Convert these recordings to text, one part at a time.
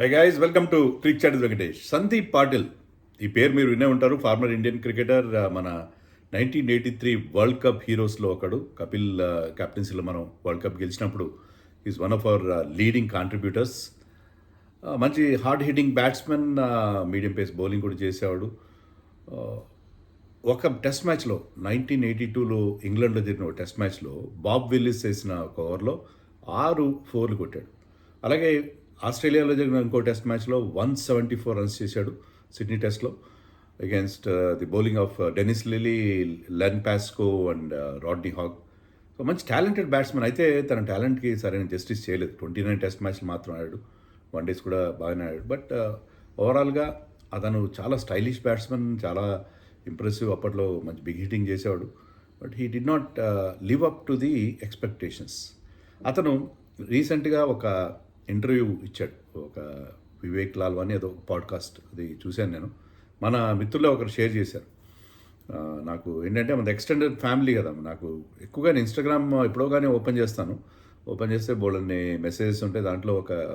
High guys, welcome to cric chat Venkatesh. Sandeep Patil ఈ పేరు మీరు వినే ఉంటారు. ఫార్మర్ ఇండియన్ క్రికెటర్, మన 1983 వరల్డ్ కప్ హీరోస్లో ఒకడు. కపిల్ కెప్టెన్సీలో మనం వరల్డ్ కప్ గెలిచినప్పుడు is one of our leading contributors. మంచి hard hitting batsmen, medium pace bowling కూడా చేసేవాడు. ఒక టెస్ట్ మ్యాచ్లో 1982లో ఇంగ్లాండ్లో జరిగిన ఒక టెస్ట్ మ్యాచ్లో బాబ్ విల్లిస్ వేసిన ఒక ఓవర్లో 6 4 కొట్టాడు. అలాగే ఆస్ట్రేలియాలో జరిగిన ఇంకో టెస్ట్ మ్యాచ్లో 174 రన్స్ చేశాడు సిడ్నీ టెస్ట్లో against the bowling of Dennis Lillee, Len Pascoe and Rodney Hogg. So మంచి టాలెంటెడ్ బ్యాట్స్మెన్. అయితే తన టాలెంట్కి సరైన జస్టిస్ చేయలేదు. 29 టెస్ట్ మ్యాచ్లు మాత్రం ఆడాడు, వన్ డేస్ కూడా బాగానే ఆడాడు. బట్ ఓవరాల్గా అతను చాలా స్టైలిష్ బ్యాట్స్మెన్, చాలా ఇంప్రెసివ్. అప్పట్లో మంచి బిగ్ హిట్టింగ్ చేసేవాడు. But he did not live up to the expectations. అతను రీసెంట్గా ఒక ఇంటర్వ్యూ ఇచ్చాడు, ఒక వివేక్ లాల్వాని ఏదో పాడ్కాస్ట్, అది చూశాను నేను. మన మిత్రుల్లో ఒకరు షేర్ చేశారు. నాకు ఏంటంటే మన ఎక్స్టెండెడ్ ఫ్యామిలీ కదా, నాకు ఎక్కువగా ఇన్స్టాగ్రామ్ ఎప్పుడో కానీ ఓపెన్ చేస్తాను. ఓపెన్ చేస్తే బోల్డన్ని మెసేజెస్ ఉంటాయి. దాంట్లో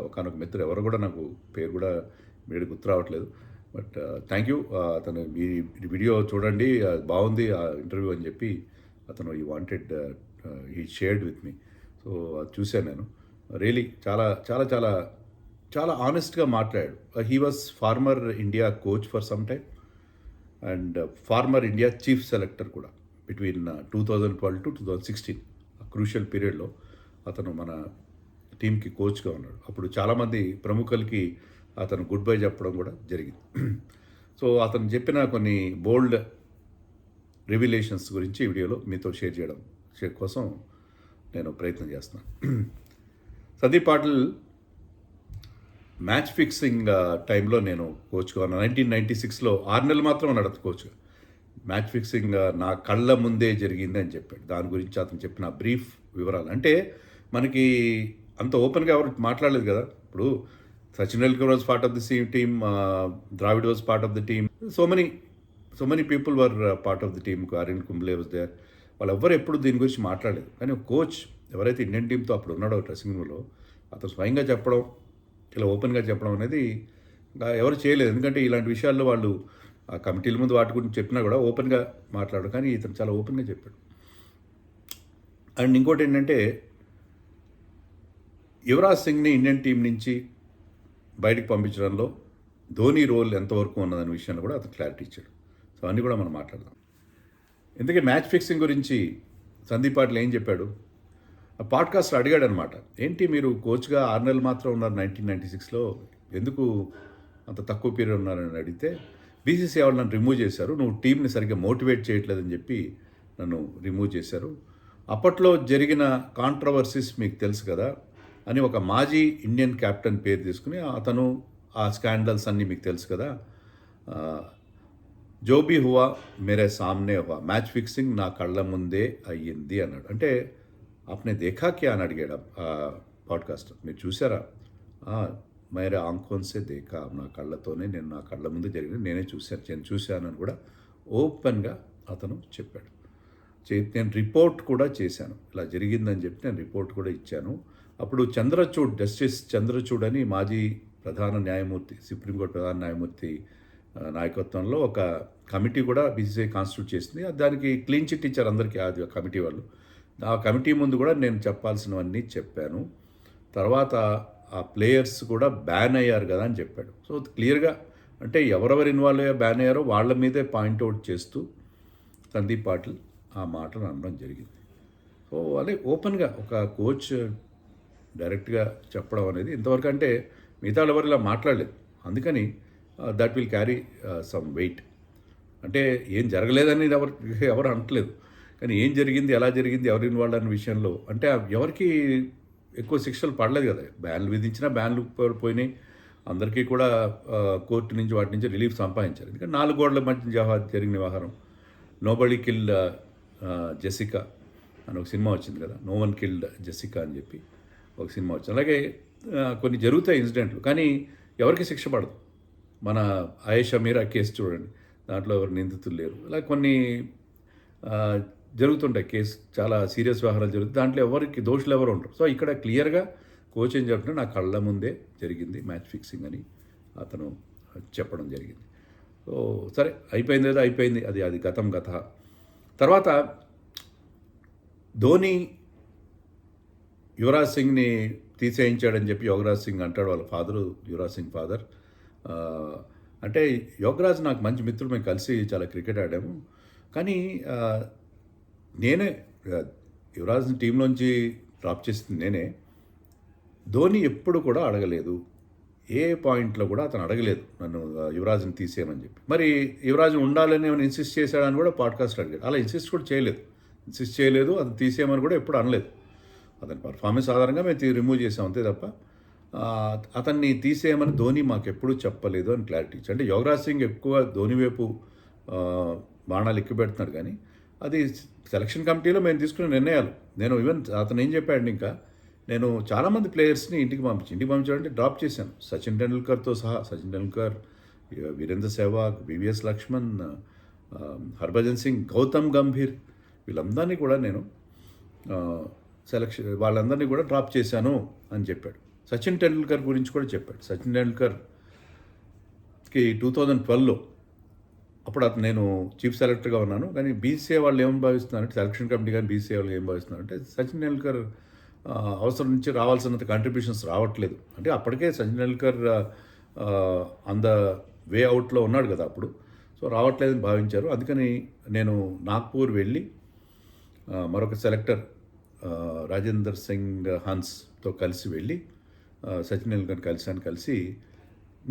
ఒకనొక మిత్రుడు, ఎవరు కూడా నాకు పేరు కూడా మీరు గుర్తు రావట్లేదు. But thank you. అతను ఈ వీడియో చూడండి, బాగుంది ఆ ఇంటర్వ్యూ అని చెప్పి అతను ఈ వాంటెడ్ ఈ షేర్డ్ విత్ మీ. సో అది చూశాను నేను. రియలీ చాలా చాలా చాలా చాలా ఆనెస్ట్గా మాట్లాడాడు. He was former India coach for some time and former India chief selector కూడా బిట్వీన్ 2012 to 2016. ఆ క్రూషియల్ పీరియడ్లో అతను మన టీంకి కోచ్గా ఉన్నాడు. అప్పుడు చాలామంది ప్రముఖులకి అతను గుడ్ బై చెప్పడం కూడా జరిగింది. సో అతను చెప్పిన కొన్ని బోల్డ్ రివిలేషన్స్ గురించి ఈ వీడియోలో మీతో షేర్ కోసం నేను ప్రయత్నం చేస్తున్నాను. సందీప్ పాటిల్ మ్యాచ్ ఫిక్సింగ్ టైంలో నేను కోచ్గా ఉన్నాను. 1996లో 6 నెలలు మాత్రం ఉన్నాడు అతను కోచ్గా. మ్యాచ్ ఫిక్సింగ్ నా కళ్ళ ముందే జరిగింది అని చెప్పాడు. దాని గురించి అతను చెప్పిన బ్రీఫ్ వివరాలు అంటే మనకి అంత ఓపెన్గా ఎవరు మాట్లాడలేదు కదా. ఇప్పుడు Sachin Tendulkar was part of the team, Dravid was part of the team, so many people were part of the team. Aravind Kumble was there. వాళ్ళు ఎవ్వరు ఎప్పుడు దీని గురించి మాట్లాడలేదు. కానీ ఒక కోచ్ ఎవరైతే ఇండియన్ టీంతో అప్పుడు ఉన్నాడో డ్రెస్సింగ్ రూమ్లో, అతను స్వయంగా చెప్పడం, ఇలా ఓపెన్గా చెప్పడం అనేది ఎవరు చేయలేదు. ఎందుకంటే ఇలాంటి విషయాల్లో వాళ్ళు ఆ కమిటీల ముందు వాటి గురించి చెప్పినా కూడా ఓపెన్గా మాట్లాడు. కానీ ఇతను చాలా ఓపెన్గా చెప్పాడు. అండ్ ఇంకోటి ఏంటంటే, యువరాజ్ సింగ్ని ఇండియన్ టీం నుంచి బయటకు పంపించడంలో ధోని రోల్ ఎంతవరకు ఉన్నదనే విషయాన్ని కూడా అతను క్లారిటీ ఇచ్చాడు. సో అన్నీ కూడా మనం మాట్లాడదాం. ఎందుకంటే మ్యాచ్ ఫిక్సింగ్ గురించి సందీప్ పాటిల్ ఏం చెప్పాడు, ఆ పాడ్కాస్ట్లో అడిగాడు అనమాట. ఏంటి మీరు కోచ్గా 6 నెలలు మాత్రం ఉన్నారు 1996లో, ఎందుకు అంత తక్కువ పీరియడ్ ఉన్నారని అడిగితే, బీసీసీ వాళ్ళు నన్ను రిమూవ్ చేశారు, నువ్వు టీంని సరిగ్గా మోటివేట్ చేయట్లేదని చెప్పి నన్ను రిమూవ్ చేశారు. అప్పట్లో జరిగిన కాంట్రవర్సీస్ మీకు తెలుసు కదా అని ఒక మాజీ ఇండియన్ కెప్టెన్ పేరు తీసుకుని, అతను ఆ స్కాండల్స్ అన్నీ మీకు తెలుసు కదా, జో బీ హువా మేరే సామ్నే హువా, మ్యాచ్ ఫిక్సింగ్ నా కళ్ళ ముందే అయ్యింది అన్నాడు. అంటే आपने देखा क्या అని అడిగాడు పాడ్కాస్ట్. మీరు చూసారా? మేరే ఆంఖోన్సే దేఖా, నా కళ్ళతోనే, నేను నా కళ్ళ ముందు జరిగింది నేనే చూశాను అని కూడా ఓపెన్గా అతను చెప్పాడు. నేను రిపోర్ట్ కూడా చేశాను, ఇలా జరిగిందని చెప్పి నేను రిపోర్ట్ కూడా ఇచ్చాను. అప్పుడు జస్టిస్ చంద్రచూడ్ అని మాజీ ప్రధాన న్యాయమూర్తి, సుప్రీంకోర్టు ప్రధాన న్యాయమూర్తి నాయకత్వంలో ఒక కమిటీ కూడా బీసీసీఐ కాన్స్టిట్యూట్ చేసింది. దానికి క్లీన్ చిట్ ఇచ్చారు అందరికీ ఆ కమిటీ వాళ్ళు. ఆ కమిటీ ముందు కూడా నేను చెప్పాల్సినవన్నీ చెప్పాను. తర్వాత ఆ ప్లేయర్స్ కూడా బ్యాన్ అయ్యారు కదా అని చెప్పాడు. సో క్లియర్గా అంటే ఎవరెవరు ఇన్వాల్వ్ అయ్యారో, బ్యాన్ అయ్యారో వాళ్ళ మీదే పాయింట్అవుట్ చేస్తూ సందీప్ పాటిల్ ఆ మాటలు అనడం జరిగింది. సో అదే ఓపెన్గా ఒక కోచ్ డైరెక్ట్గా చెప్పడం అనేది ఇంతవరకు అంటే మిగతా ఎవరు ఇలా మాట్లాడలేదు. అందుకని that will carry some weight. అంటే ఏం జరగలేదని ఎవరు అనట్లేదు, కానీ ఏం జరిగింది, ఎలా జరిగింది, ఎవరు ఇన్వాల్వ్ అన్న విషయంలో అంటే ఎవరికి ఎక్కువ శిక్షలు పడలేదు కదా. బ్యాన్లు విధించినా బ్యాన్లు పోయినాయి. అందరికీ కూడా కోర్టు నుంచి వాటి నుంచి రిలీఫ్ సంపాదించారు. ఎందుకంటే 4 గోడల మధ్య జరిగిన వ్యవహారం. నోబడీ కిల్డ్ జెసికా అని ఒక సినిమా వచ్చింది కదా, నో వన్ కిల్డ్ జెసికా అని చెప్పి ఒక సినిమా వచ్చింది. అలాగే కొన్ని జరుగుతాయి ఇన్సిడెంట్లు, కానీ ఎవరికి శిక్ష పడదు. మన ఆయేషా మీరా కేసు చూడండి, దాంట్లో ఎవరు నిందితులు లేరు. అలా కొన్ని జరుగుతుంటాయి కేసు, చాలా సీరియస్ వ్యవహారాలు జరుగుతాయి, దాంట్లో ఎవరికి దోషులు ఎవరు ఉంటారు. సో ఇక్కడ క్లియర్గా కోచ్ ఏం చెప్తున్నా నా కళ్ళ ముందే జరిగింది మ్యాచ్ ఫిక్సింగ్ అని అతను చెప్పడం జరిగింది. సో సరే అయిపోయింది ఏదో అయిపోయింది, అది అది గతం గత. తర్వాత ధోని యువరాజ్ సింగ్ని తీసేయించాడని చెప్పి యోగరాజ్ సింగ్ అంటాడు, వాళ్ళ ఫాదరు యువరాజ్ సింగ్ ఫాదర్. అంటే యోగరాజ్ నాకు మంచి మిత్రుడు, మేము కలిసి చాలా క్రికెట్ ఆడాము. కానీ నేనే యువరాజ్ని టీంలోంచి డ్రాప్ చేసింది నేనే. ధోని ఎప్పుడు కూడా అడగలేదు, ఏ పాయింట్లో కూడా అతను అడగలేదు నన్ను యువరాజ్ని తీసేయమని చెప్పి. మరి యువరాజ్ ఉండాలని ఏమైనా ఇన్సిస్ట్ చేశాడని కూడా పాడ్కాస్ట్ అడిగాడు. అలా ఇన్సిస్ట్ కూడా చేయలేదు, అది తీసేయమని కూడా ఎప్పుడు అనలేదు. అతని పర్ఫార్మెన్స్ ఆధారంగా మేము రిమూవ్ చేసాం అంతే తప్ప అతన్ని తీసేయమని ధోని మాకు ఎప్పుడూ చెప్పలేదు అని క్లారిటీ ఇచ్చి. అంటే యోగరాజ్ సింగ్ ఎక్కువ ధోని వైపు బాణాలు ఎక్కువ పెడుతున్నాడు, కానీ అది సెలక్షన్ కమిటీలో మేము తీసుకునే నిర్ణయాలు. నేను ఈవెన్ అతను ఏం చెప్పాడు, ఇంకా నేను చాలామంది ప్లేయర్స్ని ఇంటికి పంపించాడంటే డ్రాప్ చేశాను. సచిన్ టెండూల్కర్తో సహా, సచిన్ టెండూల్కర్, వీరేంద్ర సెహ్వాగ్, వివిఎస్ లక్ష్మణ్, హర్భజన్ సింగ్, గౌతమ్ గంభీర్, వీళ్ళందరినీ కూడా నేను వాళ్ళందరినీ కూడా డ్రాప్ చేశాను అని చెప్పాడు. సచిన్ టెండూల్కర్ గురించి కూడా చెప్పాడు. సచిన్ టెండూల్కర్కి 2012లో అప్పుడు నేను చీఫ్ సెలెక్టర్గా ఉన్నాను, కానీ బీసీఏ వాళ్ళు ఏం భావిస్తున్నారంటే, సెలక్షన్ కమిటీ కానీ బీసీఏ వాళ్ళు ఏం భావిస్తున్నారంటే, సచిన్ టెండూల్కర్ అవసరం నుంచి రావాల్సినంత కాంట్రిబ్యూషన్స్ రావట్లేదు. అంటే అప్పటికే Sachin Tendulkar on the way అవుట్లో ఉన్నాడు కదా అప్పుడు. సో రావట్లేదని భావించారు. అందుకని నేను నాగ్పూర్ వెళ్ళి మరొక సెలెక్టర్ రాజేందర్ సింగ్ హన్స్తో కలిసి వెళ్ళి సచిన్ టెండూల్కర్ కలిసి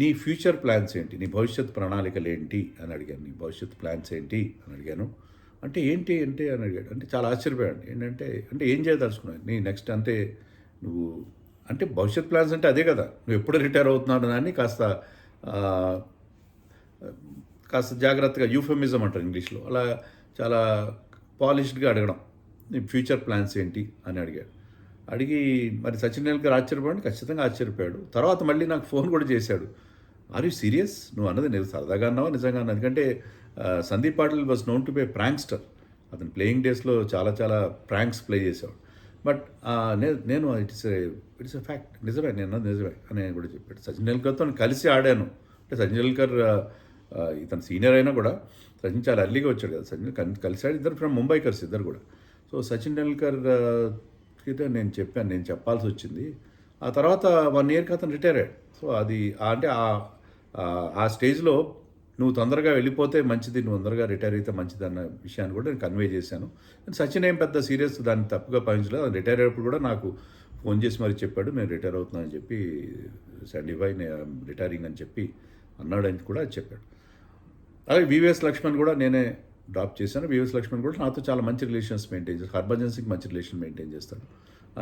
నీ ఫ్యూచర్ ప్లాన్స్ ఏంటి, నీ భవిష్యత్ ప్రణాళికలు ఏంటి అని అడిగాను. నీ భవిష్యత్ ప్లాన్స్ ఏంటి అని అడిగాను. అంటే ఏంటి అంటే అని అడిగాడు. అంటే చాలా ఆశ్చర్యపోయాడు. ఏంటంటే ఏం చేయదలుచుకున్నావు నీ నెక్స్ట్, అంటే నువ్వు అంటే భవిష్యత్ ప్లాన్స్ అంటే అదే కదా, నువ్వు ఎప్పుడు రిటైర్ అవుతున్నాడు అని కాస్త జాగ్రత్తగా, యూఫెమిజం అంటారు ఇంగ్లీష్లో, అలా చాలా పాలిష్డ్గా అడగడం, నీ ఫ్యూచర్ ప్లాన్స్ ఏంటి అని అడిగాడు. అడిగి మరి సచిన్ టెండూల్కర్ ఆశ్చర్యపోయాడు, ఖచ్చితంగా ఆశ్చర్యపోయాడు. తర్వాత మళ్ళీ నాకు ఫోన్ కూడా చేశాడు. ఆర్ యూ సీరియస్, నువ్వు అన్నది నేను సరదాగా అన్నావా నిజంగా అన్నా? ఎందుకంటే Sandeep Patil was known to be A prankster. అతను ప్లేయింగ్ డేస్లో చాలా ప్రాంక్స్ ప్లే చేసేవాడు. బట్ నేను ఇట్స్ ఎ ఫ్యాక్ట్, నిజమే, నేను నిజమే అని కూడా చెప్పాడు. సచిన్ టెండూల్కర్తో కలిసి ఆడాను. అంటే సచిన్ టెండూల్కర్ ఇతను సీనియర్ అయినా కూడా సచిన్ చాలా ఎర్లీగా వచ్చాడు కదా, సచిన్ కలిసాడు. ఇద్దరు ఫ్రమ్ ముంబైకర్స్ ఇద్దరు కూడా. సో సచిన్ టెండూల్కర్ నేను చెప్పాను, నేను చెప్పాల్సి వచ్చింది. ఆ తర్వాత 1 ఇయర్కి అతను రిటైర్ అయ్యాడు. సో అది అంటే ఆ స్టేజ్లో నువ్వు తొందరగా వెళ్ళిపోతే మంచిది, నువ్వు తొందరగా రిటైర్ అయితే మంచిది అన్న విషయాన్ని కూడా నేను కన్వే చేశాను. సచిన్ ఏం పెద్ద సీరియస్ దాన్ని తప్పుగా భావించలేదు. అది రిటైర్ అయ్యేప్పుడు కూడా నాకు ఫోన్ చేసి మరి చెప్పాడు, నేను రిటైర్ అవుతున్నానని చెప్పి, సండీపై రిటైరింగ్ అని చెప్పి అన్నాడని కూడా చెప్పాడు. అలాగే వివిఎస్ లక్ష్మణ్ కూడా నేనే డ్రాప్ చేశాను. వివిఎస్ లక్ష్మణ్ కూడా నాతో చాలా మంచి రిలేషన్స్ మెయింటైన్ చేస్తాడు, హర్భజన్ సింగ్ మంచి రిలేషన్ మెయింటైన్ చేస్తాడు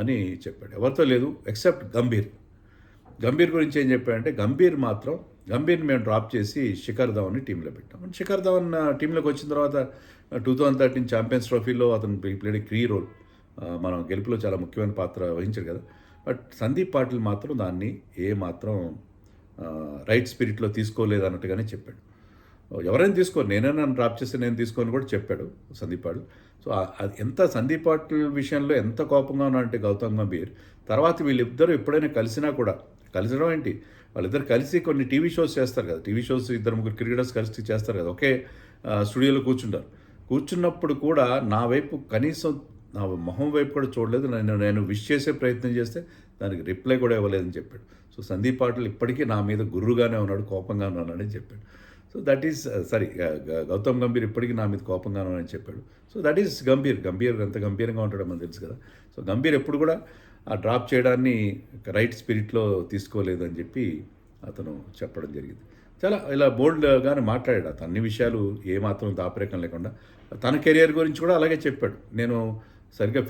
అని చెప్పాడు. ఎవరితో లేదు ఎక్సెప్ట్ గంభీర్ గురించి ఏం చెప్పాడంటే, గంభీర్ని మేము డ్రాప్ చేసి శిఖర్ ధవన్ని టీంలో పెట్టాం. శిఖర్ ధవన్ టీంలోకి వచ్చిన తర్వాత 2013 ఛాంపియన్స్ ట్రోఫీలో అతను ప్లేడ్ కీ రోల్, మనం గెలుపులో చాలా ముఖ్యమైన పాత్ర వహించారు కదా. బట్ సందీప్ పాటిల్ మాత్రం దాన్ని ఏమాత్రం రైట్ స్పిరిట్లో తీసుకోలేదు అన్నట్టుగానే చెప్పాడు. ఎవరైనా తీసుకోరు, నన్ను డ్రాప్ చేస్తే నేను తీసుకోని కూడా చెప్పాడు సందీప్ పాటిల్. సో అది ఎంత సందీప్ పాటిల్ విషయంలో ఎంత కోపంగా ఉన్నాడంటే గౌతమ్ గంభీర్, తర్వాత వీళ్ళిద్దరూ ఎప్పుడైనా కలిసడం ఏంటి, వాళ్ళిద్దరు కలిసి కొన్ని టీవీ షోస్ చేస్తారు కదా, టీవీ షోస్ 2-3 క్రికెటర్స్ కలిసి చేస్తారు కదా, ఒకే స్టూడియోలో కూర్చున్నప్పుడు కూడా నా వైపు కనీసం నా మొహం వైపు కూడా చూడలేదు. నేను విష్ చేసే ప్రయత్నం చేస్తే దానికి రిప్లై కూడా ఇవ్వలేదని చెప్పాడు. సో సందీప్ పాటిల్ ఇప్పటికీ నా మీద గుర్రుగానే ఉన్నాడు, కోపంగానే ఉన్నాడని చెప్పాడు. So that is Gautam Gambhir ఇప్పటికీ నా మీద కోపంగానే ఉన్నాడని చెప్పాడు. సో దట్ ఈస్ గంభీర్ ఎంత గంభీరంగా ఉంటాడో మనకు తెలుసు కదా. సో గంభీర్ ఎప్పుడు కూడా ఆ డ్రాప్ చేయడాన్ని రైట్ స్పిరిట్లో తీసుకోలేదని చెప్పి అతను చెప్పడం జరిగింది. చాలా ఇలా బోల్డ్గానే మాట్లాడాడు. అతను అన్ని విషయాలు ఏమాత్రం దాపరేకం లేకుండా తన కెరియర్ గురించి కూడా అలాగే చెప్పాడు. నేను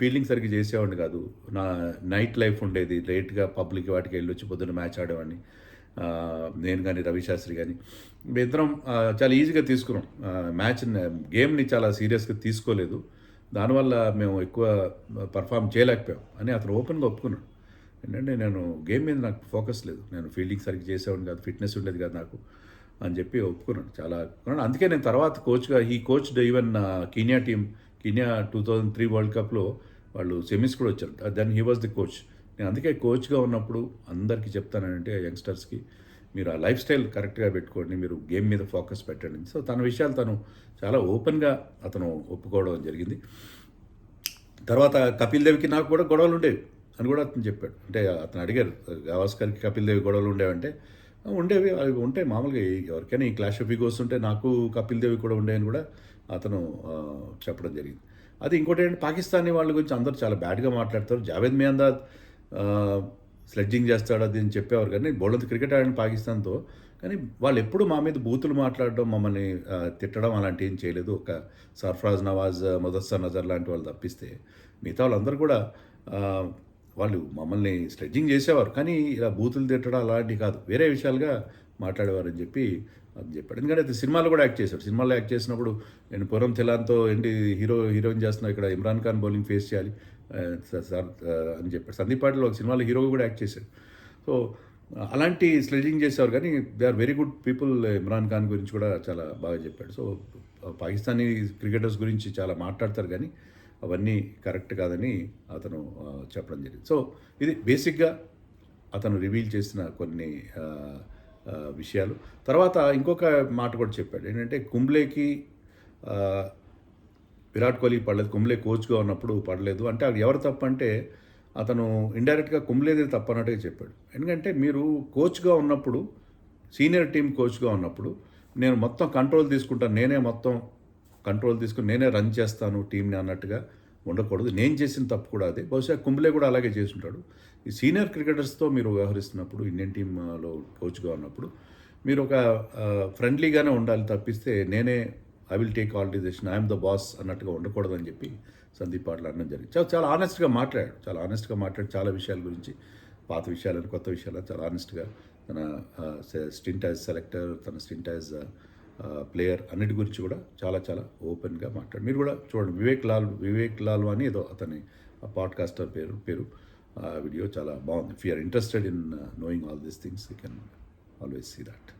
ఫీల్డింగ్ సరిగ్గా చేసేవాడిని కాదు, నా నైట్ లైఫ్ ఉండేది, లేట్గా పబ్లిక్ వాటికి వెళ్ళొచ్చి పొద్దున్న మ్యాచ్ ఆడేవాడిని, నేను కానీ రవిశాస్త్రి కానీ ఇద్దరం చాలా ఈజీగా తీసుకున్నాం గేమ్ని చాలా సీరియస్గా తీసుకోలేదు, దానివల్ల మేము ఎక్కువ పర్ఫామ్ చేయలేకపోయాం అని అతను ఓపెన్గా ఒప్పుకున్నాడు. ఏంటంటే నేను గేమ్ మీద నాకు ఫోకస్ లేదు, నేను ఫీల్డింగ్ సరిగ్గా చేసేవాడిని కాదు, ఫిట్నెస్ ఉండేది కాదు నాకు అని చెప్పి ఒప్పుకున్నాడు. చాలా అందుకే నేను తర్వాత కోచ్గా కోచ్డ్ ఈవెన్ కీనియా 2003 వరల్డ్ కప్లో వాళ్ళు సెమీస్ కూడా వచ్చారు. Then he was the coach. నేను అందుకే కోచ్గా ఉన్నప్పుడు అందరికీ చెప్తానంటే యంగ్స్టర్స్కి, మీరు ఆ లైఫ్ స్టైల్ కరెక్ట్గా పెట్టుకోండి, మీరు గేమ్ మీద ఫోకస్ పెట్టండి. సో తన విషయాలు తను చాలా ఓపెన్గా అతను ఒప్పుకోవడం జరిగింది. తర్వాత కపిల్ దేవ్‌కి నాకు కూడా గొడవలు ఉండేవి అని కూడా అతను చెప్పాడు. అంటే అతను అడిగారు, గవాస్కర్‌కి కపిల్ దేవ్ గొడవలు ఉండేవంటే, ఉండేవి. అవి ఉంటాయి మామూలుగా, ఎవరికైనా ఈ క్లాష్ ఆఫ్ ఈగోస్ ఉంటే నాకు కపిల్ దేవ్‌కి కూడా ఉండేవని కూడా అతను చెప్పడం జరిగింది. అది ఇంకోటేంటి, పాకిస్తానీ వాళ్ళ గురించి అందరూ చాలా బ్యాడ్‌గా మాట్లాడతారు. జావేద్ మియాందాద్ స్లెడ్జింగ్ చేస్తాడు అది అని చెప్పేవారు కానీ, బోల్డంత క్రికెట్ ఆడిన పాకిస్తాన్‌తో. కానీ వాళ్ళెప్పుడు మా మీద బూతులు మాట్లాడడం, మమ్మల్ని తిట్టడం అలాంటివి ఏం చేయలేదు. ఒక సర్ఫరాజ్ నవాజ్, ముదస్సర్ నజర్ లాంటి వాళ్ళు తప్పిస్తే మిగతా వాళ్ళందరూ కూడా వాళ్ళు మమ్మల్ని స్లెడ్జింగ్ చేసేవారు. కానీ ఇలా బూతులు తిట్టడం అలాంటివి కాదు, వేరే విషయాలుగా మాట్లాడేవారని చెప్పి అని చెప్పాడు. ఎందుకంటే అది సినిమాలో కూడా యాక్ట్ చేశాడు. సినిమాలో యాక్ట్ చేసినప్పుడు నేను పూరం థిలాన్‌తో ఏంటి హీరోయిన్ చేస్తున్నావు ఇక్కడ, ఇమ్రాన్ ఖాన్ బౌలింగ్ ఫేస్ చేయాలి సార్ అని చెప్పాడు. సందీప్ పాటిల్ ఒక సినిమాలో హీరోగా కూడా యాక్ట్ చేశాడు. సో అలాంటి స్లెడ్జింగ్ చేసేవారు కానీ they are very good people. Imran Khan గురించి కూడా చాలా బాగా చెప్పాడు. సో పాకిస్తానీ క్రికెటర్స్ గురించి చాలా మాట్లాడతారు కానీ అవన్నీ కరెక్ట్ కాదని అతను చెప్పడం జరిగింది. సో ఇది బేసిక్గా అతను రివీల్ చేసిన కొన్ని విషయాలు. తర్వాత ఇంకొక మాట కూడా చెప్పాడు ఏంటంటే, కుంబ్లేకి విరాట్ కోహ్లీ పడలేదు, కుంబ్లే కోచ్గా ఉన్నప్పుడు పడలేదు అంటే అది ఎవరు తప్పు అంటే, అతను ఇండైరెక్ట్గా కుంబ్లేదే తప్పు అన్నట్టుగా చెప్పాడు. ఎందుకంటే మీరు కోచ్గా ఉన్నప్పుడు, సీనియర్ టీం కోచ్గా ఉన్నప్పుడు నేను మొత్తం కంట్రోల్ తీసుకుంటాను, నేనే మొత్తం కంట్రోల్ తీసుకుని నేనే రన్ చేస్తాను టీంని అన్నట్టుగా ఉండకూడదు. నేను చేసిన తప్పు కూడా అదే. బహుశా కుంబ్లే కూడా అలాగే చేసుంటాడు. ఈ సీనియర్ క్రికెటర్స్తో మీరు వ్యవహరిస్తున్నప్పుడు, ఇండియన్ టీంలో కోచ్గా ఉన్నప్పుడు మీరు ఒక ఫ్రెండ్లీగానే ఉండాలి తప్పిస్తే నేనే I will take all decision, I'm the boss అన్నట్టుగా ఉండకూడదని చెప్పి సందీప్ పాటిల్ అనడం జరిగింది. చాలా ఆనెస్ట్గా మాట్లాడాడు. చాలా విషయాల గురించి, పాత విషయాలను, కొత్త విషయాలను చాలా ఆనెస్ట్గా తన స్టింట్ యాజ్ సెలెక్టర్, తన స్టింట్ యాజ్ ప్లేయర్ అన్నిటి గురించి కూడా చాలా ఓపెన్గా మాట్లాడు. మీరు కూడా చూడండి, వివేక్ లాల్ అని ఏదో అతని పాడ్కాస్టర్ పేరు వీడియో చాలా బాగుంది. If you are interested in knowing all these things you can always see that.